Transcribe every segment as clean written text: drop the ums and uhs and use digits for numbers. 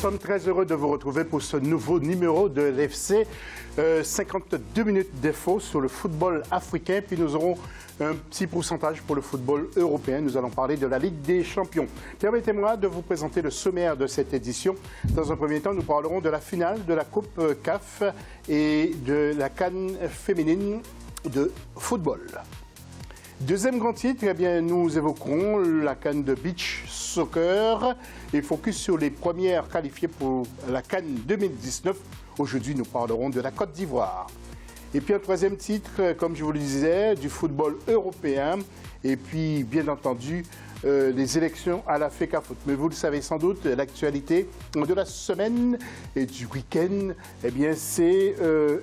sommes très heureux de vous retrouver pour ce nouveau numéro de l'FC. 52 minutes d'infos sur le football africain, puis nous aurons un petit pourcentage pour le football européen. Nous allons parler de la Ligue des Champions. Permettez-moi de vous présenter le sommaire de cette édition. Dans un premier temps, nous parlerons de la finale de la Coupe CAF et de la CAN féminine de football. Deuxième grand titre, eh bien, nous évoquerons la CAN de beach soccer et focus sur les premières qualifiées pour la CAN 2019. Aujourd'hui, nous parlerons de la Côte d'Ivoire. Et puis un troisième titre, comme je vous le disais, du football européen et puis bien entendu les élections à la FECAFOOT. Mais vous le savez sans doute, l'actualité de la semaine et du week-end, eh bien c'est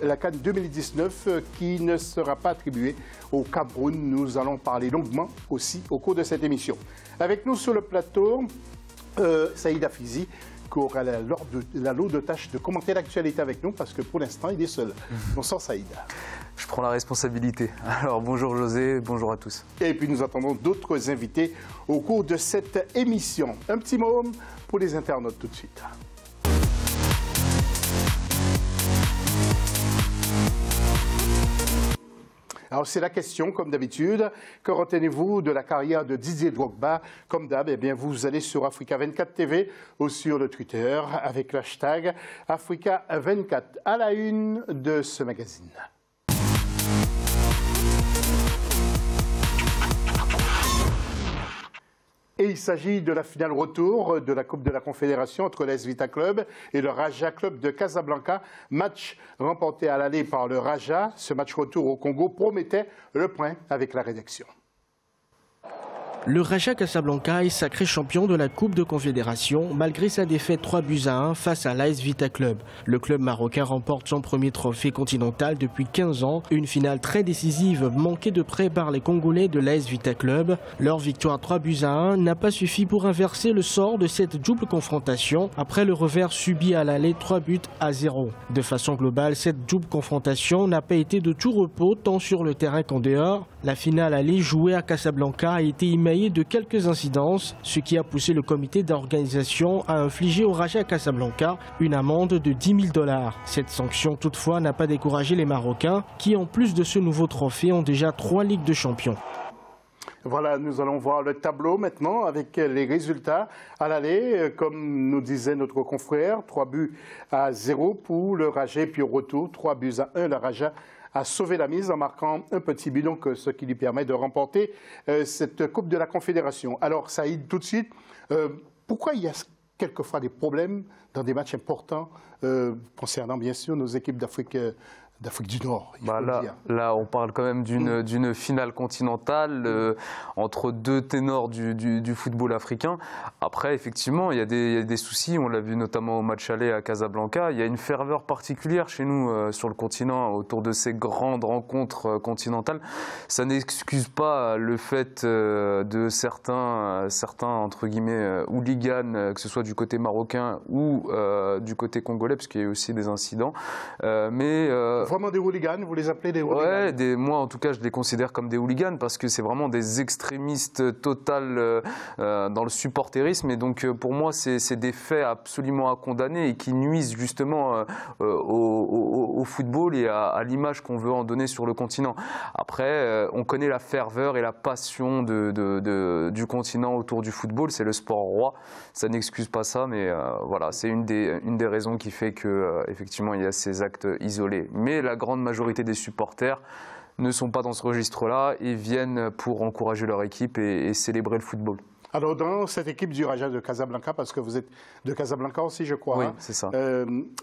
la CAN 2019 qui ne sera pas attribuée au Cameroun. Nous allons parler longuement aussi au cours de cette émission. Avec nous sur le plateau, Saïd Afizi, qui aura la lourde tâche de commenter l'actualité avec nous, parce que pour l'instant, il est seul. Bonsoir Saïd. Je prends la responsabilité. Alors bonjour José, bonjour à tous. Et puis nous attendons d'autres invités au cours de cette émission. Un petit mot pour les internautes tout de suite. Alors c'est la question, comme d'habitude. Que retenez-vous de la carrière de Didier Drogba? Comme d'hab, eh bien, vous allez sur Africa 24 TV ou sur le Twitter avec l'hashtag Africa 24 à la une de ce magazine. Et il s'agit de la finale retour de la Coupe de la Confédération entre l'AS Vita Club et le Raja Club de Casablanca. Match remporté à l'aller par le Raja. Ce match retour au Congo promettait le point avec la rédaction. Le Raja Casablanca est sacré champion de la Coupe de Confédération malgré sa défaite 3-1 face à l'AS Vita Club. Le club marocain remporte son premier trophée continental depuis 15 ans. Une finale très décisive manquée de près par les Congolais de l'AS Vita Club. Leur victoire 3-1 n'a pas suffi pour inverser le sort de cette double confrontation après le revers subi à l'aller 3-0. De façon globale, cette double confrontation n'a pas été de tout repos tant sur le terrain qu'en dehors. La finale allée jouée à Casablanca a été émaillée de quelques incidences, ce qui a poussé le comité d'organisation à infliger au Raja Casablanca une amende de 10 000 $. Cette sanction toutefois n'a pas découragé les Marocains qui, en plus de ce nouveau trophée, ont déjà 3 Ligues de Champions. Voilà, nous allons voir le tableau maintenant avec les résultats à l'aller. Comme nous disait notre confrère, 3-0 pour le Raja, puis au retour, 3-1, le Raja a sauvé la mise en marquant un petit but, donc ce qui lui permet de remporter cette Coupe de la Confédération. Alors Saïd, tout de suite, pourquoi il y a quelquefois des problèmes dans des matchs importants concernant bien sûr nos équipes d'Afrique du Nord, là, on parle quand même d'une finale continentale entre deux ténors du football africain. Après, effectivement, il y a des soucis. On l'a vu notamment au match aller à Casablanca. Il y a une ferveur particulière chez nous sur le continent autour de ces grandes rencontres continentales. Ça n'excuse pas le fait de certains entre guillemets hooligans, que ce soit du côté marocain ou du côté congolais, parce qu'il y a eu aussi des incidents. Vraiment des hooligans, vous les appelez des hooligans? Ouais, moi en tout cas je les considère comme des hooligans parce que c'est vraiment des extrémistes total dans le supporterisme, et donc pour moi c'est des faits absolument à condamner et qui nuisent justement au football et à l'image qu'on veut en donner sur le continent. Après, on connaît la ferveur et la passion du continent autour du football, c'est le sport roi, ça n'excuse pas ça, mais voilà, c'est une des raisons qui fait que effectivement il y a ces actes isolés. Mais la grande majorité des supporters ne sont pas dans ce registre-là et viennent pour encourager leur équipe et célébrer le football. Alors, dans cette équipe du Raja de Casablanca, parce que vous êtes de Casablanca aussi, je crois. Oui, c'est ça.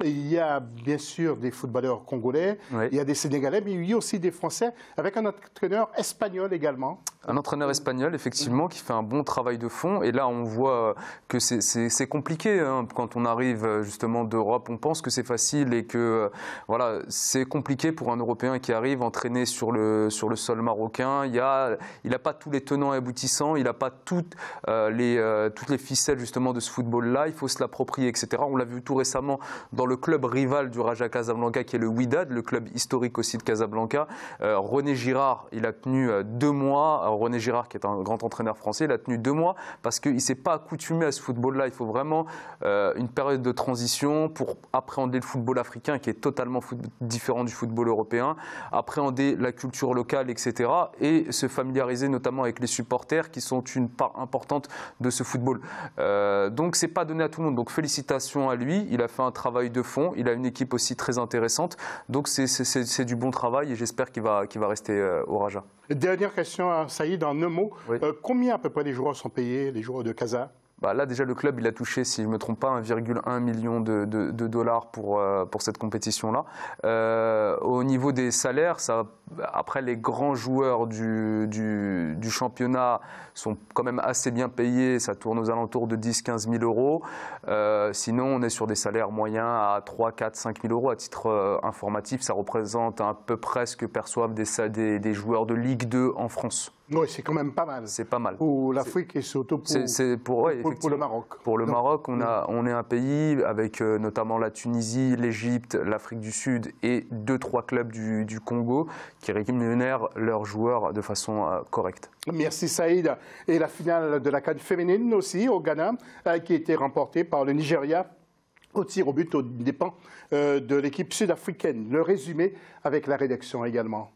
Il y a bien sûr des footballeurs congolais, oui. Il y a des Sénégalais, mais il y a aussi des Français, avec un entraîneur espagnol également. Un entraîneur espagnol, effectivement, qui fait un bon travail de fond. Et là, on voit que c'est compliqué. Hein. Quand on arrive justement d'Europe, on pense que c'est facile et que voilà, c'est compliqué pour un Européen qui arrive entraîné sur le sol marocain. Il n'a pas tous les tenants et aboutissants, il n'a pas toutes les ficelles justement de ce football-là. Il faut se l'approprier, etc. On l'a vu tout récemment dans le club rival du Raja Casablanca, qui est le Wydad, le club historique aussi de Casablanca. René Girard, il a tenu 2 mois René Girard, qui est un grand entraîneur français. Il a tenu 2 mois parce qu'il ne s'est pas accoutumé à ce football-là. Il faut vraiment une période de transition pour appréhender le football africain, qui est totalement différent du football européen, appréhender la culture locale, etc. et se familiariser notamment avec les supporters, qui sont une part importante de ce football. Donc, ce n'est pas donné à tout le monde. Donc, félicitations à lui. Il a fait un travail de fond. Il a une équipe aussi très intéressante. Donc, c'est du bon travail et j'espère qu'il va rester au Raja. Dernière question à Saïd, en un mot. Oui. Combien à peu près les joueurs sont payés, les joueurs de Casa? Là, déjà, le club, il a touché, si je ne me trompe pas, 1,1 million de dollars pour cette compétition-là. Au niveau des salaires, après, les grands joueurs du championnat sont quand même assez bien payés. Ça tourne aux alentours de 10-15 000 euros. Sinon, on est sur des salaires moyens à 3, 4, 5 000 euros. À titre informatif, ça représente à peu près ce que perçoivent des joueurs de Ligue 2 en France. Oui, c'est quand même pas mal. C'est pas mal. Pour l'Afrique et surtout pour le Maroc. Pour le Maroc, on est un pays avec notamment la Tunisie, l'Égypte, l'Afrique du Sud et 2-3 clubs du Congo qui rémunèrent leurs joueurs de façon correcte. Merci Saïd. Et la finale de la CAN féminine aussi au Ghana qui a été remportée par le Nigeria au tir au but aux dépens de l'équipe sud-africaine. Le résumé avec la rédaction également.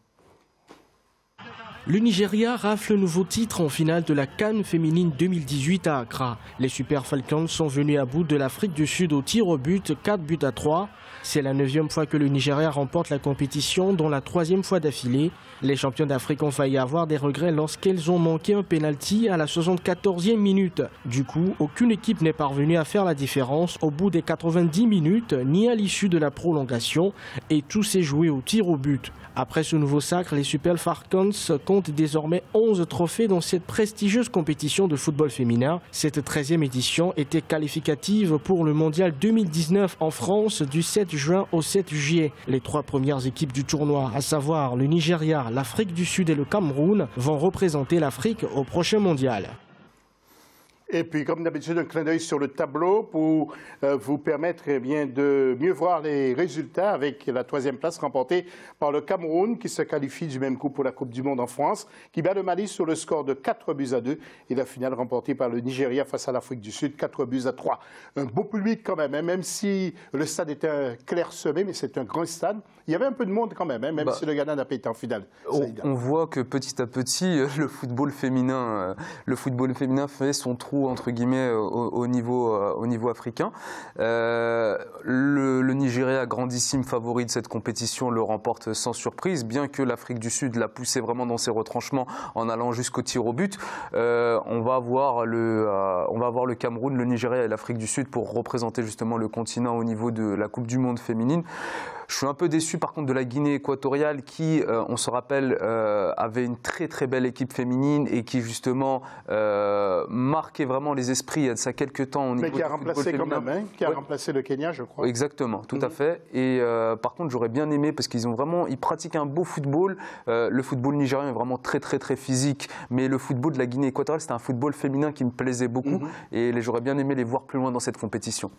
Le Nigeria rafle le nouveau titre en finale de la CAN féminine 2018 à Accra. Les Super Falcons sont venus à bout de l'Afrique du Sud au tir au but, 4-3. C'est la 9e fois que le Nigeria remporte la compétition, dont la 3e fois d'affilée. Les champions d'Afrique ont failli avoir des regrets lorsqu'elles ont manqué un pénalty à la 74e minute. Du coup, aucune équipe n'est parvenue à faire la différence au bout des 90 minutes, ni à l'issue de la prolongation, et tout s'est joué au tir au but. Après ce nouveau sacre, les Super Falcons comptent désormais 11 trophées dans cette prestigieuse compétition de football féminin. Cette 13e édition était qualificative pour le mondial 2019 en France du 7 juin au 7 juillet. Les 3 premières équipes du tournoi, à savoir le Nigeria, l'Afrique du Sud et le Cameroun, vont représenter l'Afrique au prochain mondial. Et puis, comme d'habitude, un clin d'œil sur le tableau pour vous permettre de mieux voir les résultats avec la 3e place remportée par le Cameroun qui se qualifie du même coup pour la Coupe du Monde en France, qui bat le Mali sur le score de 4-2 et la finale remportée par le Nigeria face à l'Afrique du Sud, 4-3. Un beau public quand même, même si le stade était clairsemé, mais c'est un grand stade. Il y avait un peu de monde quand même, même si le Ghana n'a pas été en finale. On voit que petit à petit, le football féminin fait son trou entre guillemets au niveau africain. Le Nigeria, grandissime favori de cette compétition, le remporte sans surprise, bien que l'Afrique du Sud l'a poussé vraiment dans ses retranchements en allant jusqu'au tir au but. On va voir le Cameroun, le Nigeria et l'Afrique du Sud pour représenter justement le continent au niveau de la Coupe du Monde féminine. Je suis un peu déçu par contre de la Guinée équatoriale qui, on se rappelle, avait une très très belle équipe féminine et qui justement marquait vraiment les esprits il y a de ça quelques temps au niveau qui a remplacé quand même, qui a remplacé le Kenya, je crois. Exactement, tout à fait. Et par contre, j'aurais bien aimé parce qu'ils pratiquent un beau football. Le football nigérien est vraiment très très très physique, mais le football de la Guinée équatoriale, c'était un football féminin qui me plaisait beaucoup et j'aurais bien aimé les voir plus loin dans cette compétition.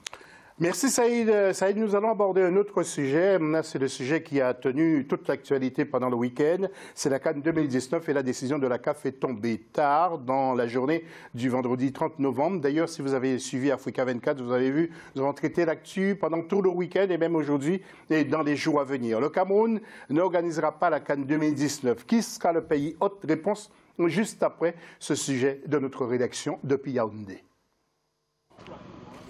Merci Saïd. Saïd, nous allons aborder un autre sujet. C'est le sujet qui a tenu toute l'actualité pendant le week-end. C'est la CAN 2019 et la décision de la CAF est tombée tard dans la journée du vendredi 30 novembre. D'ailleurs, si vous avez suivi Africa 24, vous avez vu, nous avons traité l'actu pendant tout le week-end et même aujourd'hui et dans les jours à venir. Le Cameroun n'organisera pas la CAN 2019. Qui sera le pays hôte? Réponse juste après ce sujet de notre rédaction depuis Yaoundé.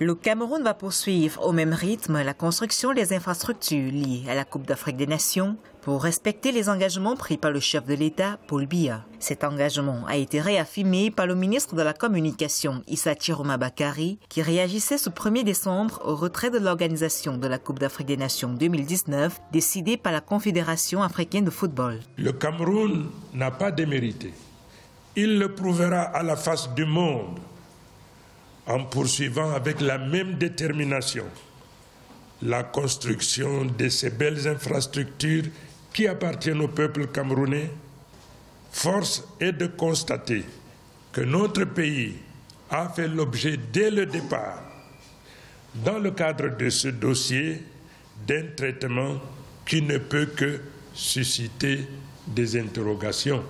Le Cameroun va poursuivre au même rythme la construction des infrastructures liées à la Coupe d'Afrique des Nations pour respecter les engagements pris par le chef de l'État, Paul Biya. Cet engagement a été réaffirmé par le ministre de la Communication, Issa Chiroma Bakary, qui réagissait ce 1er décembre au retrait de l'organisation de la Coupe d'Afrique des Nations 2019, décidée par la Confédération africaine de football. Le Cameroun n'a pas démérité. Il le prouvera à la face du monde en poursuivant avec la même détermination la construction de ces belles infrastructures qui appartiennent au peuple camerounais. Force est de constater que notre pays a fait l'objet dès le départ, dans le cadre de ce dossier, d'un traitement qui ne peut que susciter des interrogations.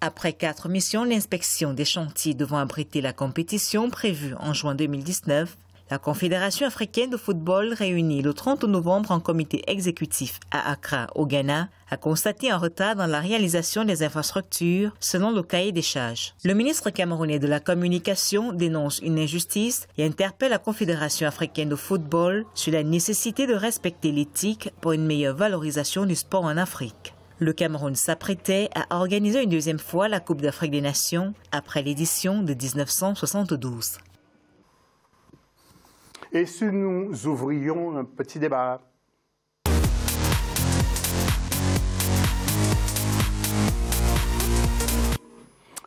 Après 4 missions, l'inspection des chantiers devant abriter la compétition prévue en juin 2019, la Confédération africaine de football, réunie le 30 novembre en comité exécutif à Accra, au Ghana, a constaté un retard dans la réalisation des infrastructures selon le cahier des charges. Le ministre camerounais de la Communication dénonce une injustice et interpelle la Confédération africaine de football sur la nécessité de respecter l'éthique pour une meilleure valorisation du sport en Afrique. Le Cameroun s'apprêtait à organiser une deuxième fois la Coupe d'Afrique des Nations après l'édition de 1972. Et si nous ouvrions un petit débat?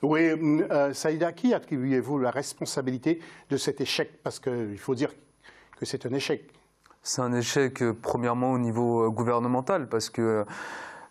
Oui, Saïda, à qui attribuez-vous la responsabilité de cet échec? Parce qu'il faut dire que c'est un échec. C'est un échec, premièrement, au niveau gouvernemental, parce que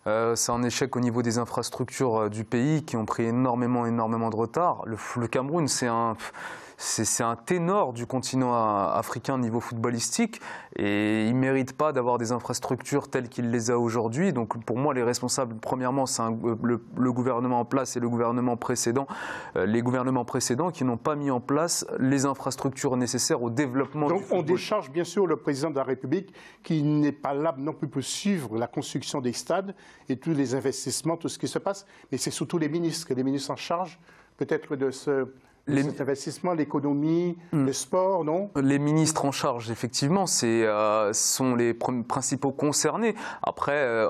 c'est un échec au niveau des infrastructures du pays qui ont pris énormément de retard. Le Cameroun, c'est un ténor du continent africain au niveau footballistique et il ne mérite pas d'avoir des infrastructures telles qu'il les a aujourd'hui. Donc pour moi, les responsables, premièrement, c'est le gouvernement en place et le gouvernement précédent. Les gouvernements précédents qui n'ont pas mis en place les infrastructures nécessaires au développement du football. Donc on décharge bien sûr le président de la République qui n'est pas là non plus pour suivre la construction des stades et tous les investissements, tout ce qui se passe. Mais c'est surtout les ministres en charge peut-être de cet investissement, l'économie, le sport, non? Les ministres en charge, effectivement, sont les principaux concernés. Après,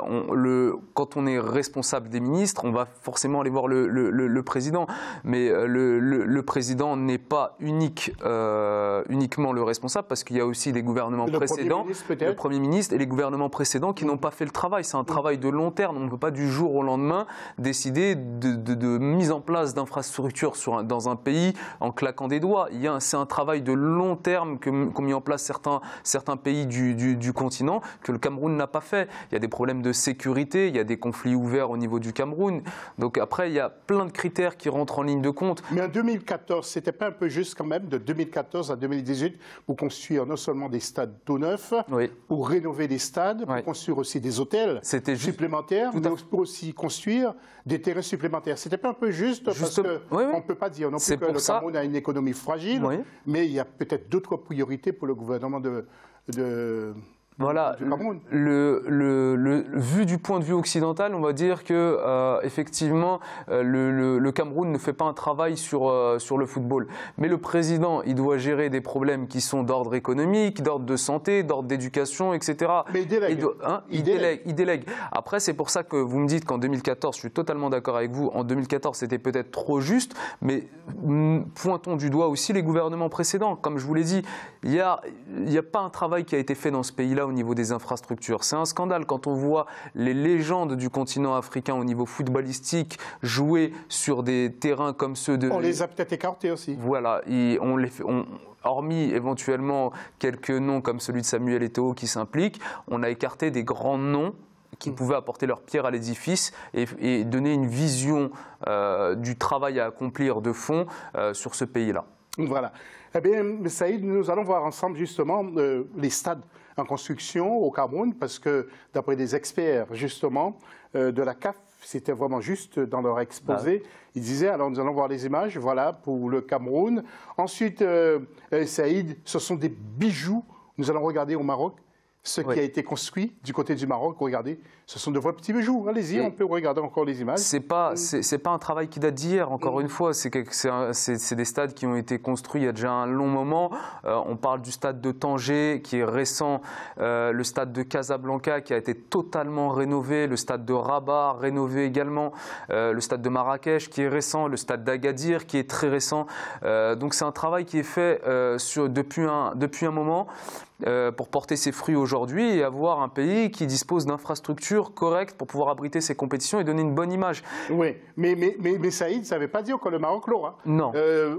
quand on est responsable des ministres, on va forcément aller voir le président. Mais le président n'est pas uniquement le responsable, parce qu'il y a aussi des gouvernements précédents, le Premier ministre et les gouvernements précédents qui n'ont pas fait le travail. C'est un travail de long terme. On ne peut pas du jour au lendemain décider de mise en place d'infrastructures dans un pays en claquant des doigts. C'est un travail de long terme qu'ont mis en place certains pays du continent que le Cameroun n'a pas fait. Il y a des problèmes de sécurité, il y a des conflits ouverts au niveau du Cameroun. Donc après, il y a plein de critères qui rentrent en ligne de compte. Mais en 2014, c'était pas un peu juste quand même, de 2014 à 2018, pour construire non seulement des stades tout neufs, pour rénover des stades, pour construire aussi des hôtels supplémentaires, mais pour aussi construire des terrains supplémentaires. C'était pas un peu juste parce qu'on ne peut pas dire non plus que le Cameroun a une économie fragile, mais il y a peut-être d'autres priorités pour le gouvernement Voilà, du Cameroun. Vu du point de vue occidental, on va dire que effectivement le Cameroun ne fait pas un travail sur le football. Mais le président, il doit gérer des problèmes qui sont d'ordre économique, d'ordre de santé, d'ordre d'éducation, etc. Mais il délègue. Il délègue. Après, c'est pour ça que vous me dites qu'en 2014, je suis totalement d'accord avec vous, en 2014, c'était peut-être trop juste, mais pointons du doigt aussi les gouvernements précédents. Comme je vous l'ai dit, il n'y a pas un travail qui a été fait dans ce pays-là au niveau des infrastructures. C'est un scandale quand on voit les légendes du continent africain au niveau footballistique jouer sur des terrains comme ceux de... On les a peut-être écartés aussi. Voilà, hormis éventuellement quelques noms comme celui de Samuel Eto'o qui s'impliquent, on a écarté des grands noms qui pouvaient apporter leur pierre à l'édifice et donner une vision du travail à accomplir de fond sur ce pays-là. Voilà. Eh bien, Saïd, nous allons voir ensemble justement les stades en construction au Cameroun, parce que d'après des experts justement de la CAF, c'était vraiment juste dans leur exposé. Ils disaient, alors nous allons voir les images, voilà, pour le Cameroun. Ensuite, Saïd, ce sont des bijoux. Nous allons regarder au Maroc ce qui a été construit du côté du Maroc. Regardez, ce sont de vrais petits bijoux. Allez-y, on peut regarder encore les images. C'est pas un travail qui date d'hier, encore une fois. C'est des stades qui ont été construits il y a déjà un long moment. On parle du stade de Tanger qui est récent, le stade de Casablanca qui a été totalement rénové, le stade de Rabat rénové également, le stade de Marrakech qui est récent, le stade d'Agadir qui est très récent. Donc c'est un travail qui est fait depuis un moment. Pour porter ses fruits aujourd'hui et avoir un pays qui dispose d'infrastructures correctes pour pouvoir abriter ses compétitions et donner une bonne image. Oui, mais Saïd, ça ne veut pas dire que le Maroc l'aura. Non.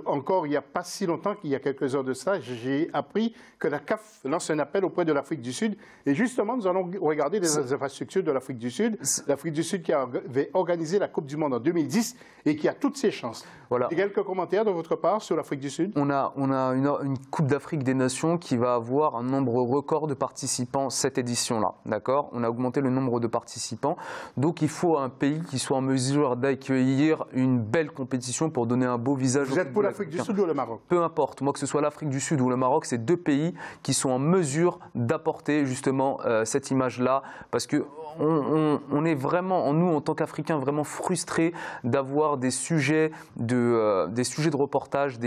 Encore il n'y a pas si longtemps, qu'il y a quelques heures de cela, j'ai appris que la CAF lance un appel auprès de l'Afrique du Sud. Et justement, nous allons regarder les infrastructures de l'Afrique du Sud. L'Afrique du Sud qui avait organisé la Coupe du Monde en 2010 et qui a toutes ses chances. Voilà. Et quelques commentaires de votre part sur l'Afrique du Sud? On a une Coupe d'Afrique des Nations qui va avoir un nombre record de participants cette édition-là. D'accord ? On a augmenté le nombre de participants. Donc il faut un pays qui soit en mesure d'accueillir une belle compétition pour donner un beau visage. Vous êtes pour l'Afrique du Sud ou le Maroc? Peu importe. Moi, que ce soit l'Afrique du Sud ou le Maroc, c'est deux pays qui sont en mesure d'apporter justement cette image-là. Parce que on est vraiment, nous en tant qu'Africains, vraiment frustrés d'avoir des sujets de reportage,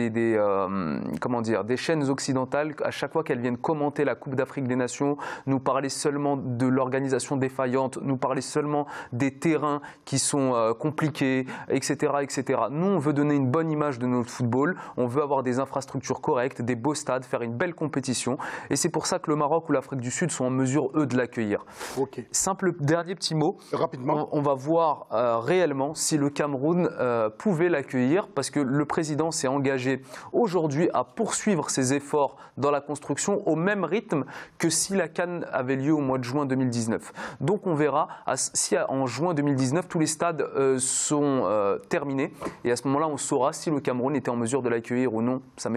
comment dire, des chaînes occidentales, à chaque fois qu'elles viennent commenter la Coupe d'Afrique des Nations, nous parler seulement de l'organisation défaillante, nous parler seulement des terrains qui sont compliqués, etc., etc. Nous, on veut donner une bonne image de notre football, on veut avoir des infrastructures correctes, des beaux stades, faire une belle compétition. Et c'est pour ça que le Maroc ou l'Afrique du Sud sont en mesure, eux, de l'accueillir. Okay. Simple dernier petit mot. Rapidement. On va voir réellement si le Cameroun pouvait l'accueillir, parce que le président s'est engagé aujourd'hui à poursuivre ses efforts dans la construction au même rythme que si la CAN avait lieu au mois de juin 2019. Donc on verra si en juin 2019 tous les stades sont terminés, et à ce moment-là on saura si le Cameroun était en mesure de l'accueillir ou non. Ça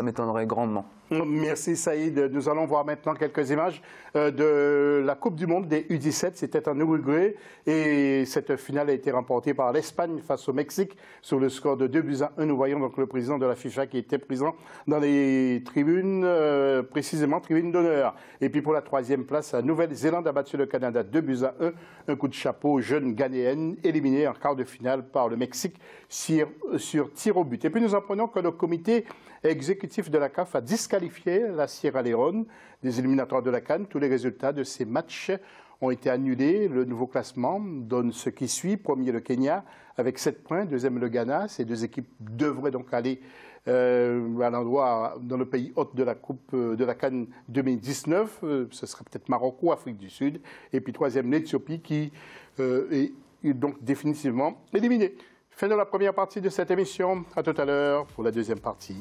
m'étonnerait grandement. Merci Saïd. Nous allons voir maintenant quelques images de la Coupe du Monde des U17. C'était en Uruguay et cette finale a été remportée par l'Espagne face au Mexique sur le score de 2-1. Nous voyons donc le président de la FIFA qui était présent dans les tribunes, précisément tribune d'honneur. Et puis pour la troisième place, la Nouvelle-Zélande a battu le Canada 2-1. Un coup de chapeau aux jeunes Ghanéennes éliminées en quart de finale par le Mexique sur tir au but. Et puis nous apprenons que le comité exécutif de la CAF a disqualifié la Sierra Leone des éliminatoires de la CAN. Tous les résultats de ces matchs ont été annulés. Le nouveau classement donne ce qui suit. Premier, le Kenya avec 7 points. Deuxième, le Ghana. Ces deux équipes devraient donc aller à l'endroit dans le pays hôte de la Coupe de la CAN 2019. Ce sera peut-être Maroc ou Afrique du Sud. Et puis troisième, l'Éthiopie qui est donc définitivement éliminée. Fin de la première partie de cette émission. À tout à l'heure pour la deuxième partie.